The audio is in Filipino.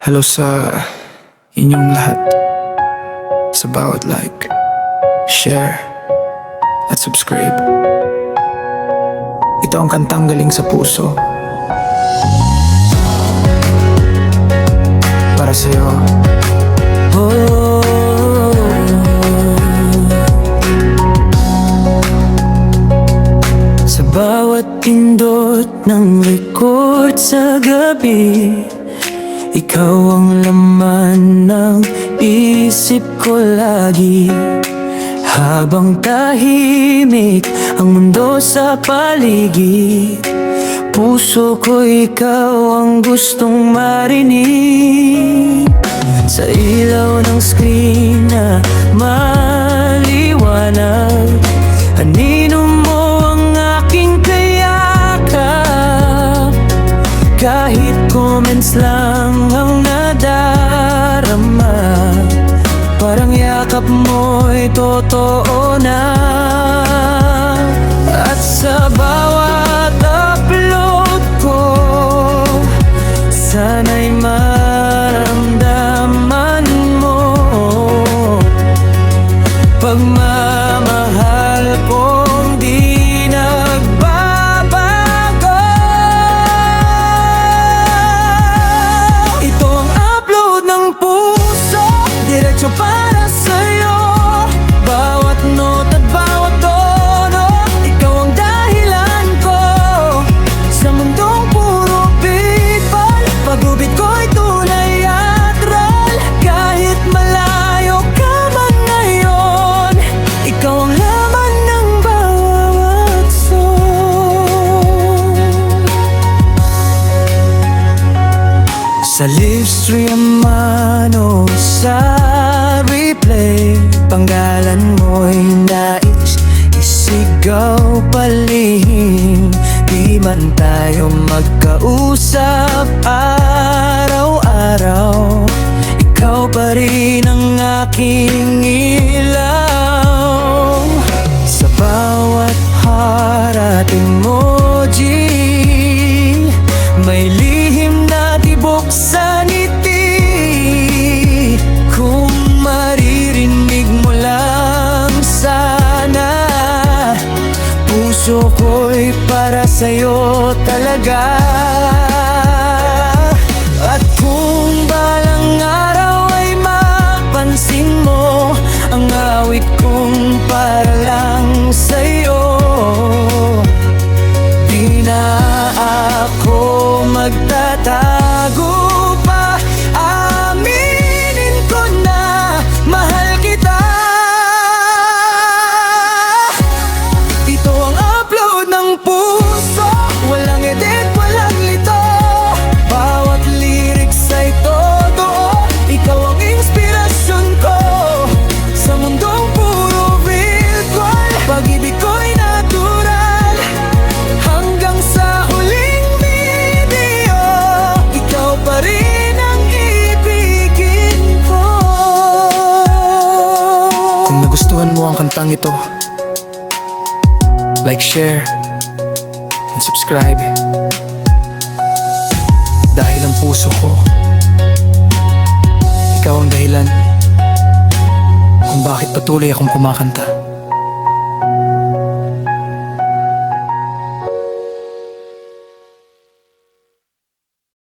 Hello sa inyong lahat. Sa bawat like, share, at subscribe. Ito ang kantang galing sa puso. Para sa'yo. Sa bawat pindot ng record sa gabi, ikaw ang laman ng isip ko lagi. Habang tahimik ang mundo sa paligid, puso ko ikaw ang gustong marinig. Sa ilaw ng screen na maliwanag, anino mo ang aking kayakap. Kahit comments lang ang nadarama, parang yakap mo'y totoo na. At sa bawat upload ko, sana'y maramdaman mo pagmamahal kong di nagbabago. Ito ang upload ng puso, diretso para sa'yo. Bawat note at bawat tono, ikaw ang dahilan ko sa mundong puro bitball. Pag-ubit ko'y tunay at real. Kahit malayo ka man ngayon, ikaw ang laman ng bawat song. Sa livestream man o sa replay, panggalan mo'y nais isigaw palihim. Di man tayo magkausap araw-araw, ikaw pa rin ang aking ilaw. Sa bawat heart at emoji, may lihim na tibok sa ngiti. Kung maririnig mo lang sana, puso ko'y para sa'yo talaga. At kung balang araw ay mapansin mo ang awit kong para lang sa'yo, di na ako magtatago pa. Aminin ko na mahal kita. Ito ang upload ng puso, walang edit, walang lito. Bawat lyrics ay totoo, ikaw ang inspirasyon ko sa mundong puro virtual. Pag-ibig ko'y natural hanggang sa huling video, ikaw pa rin ang ibigin ko. Kung nagustuhan mo ang kantang ito, like, share, and subscribe. Dahil ang puso ko, ikaw ang dahilan kung bakit patuloy akong kumakanta.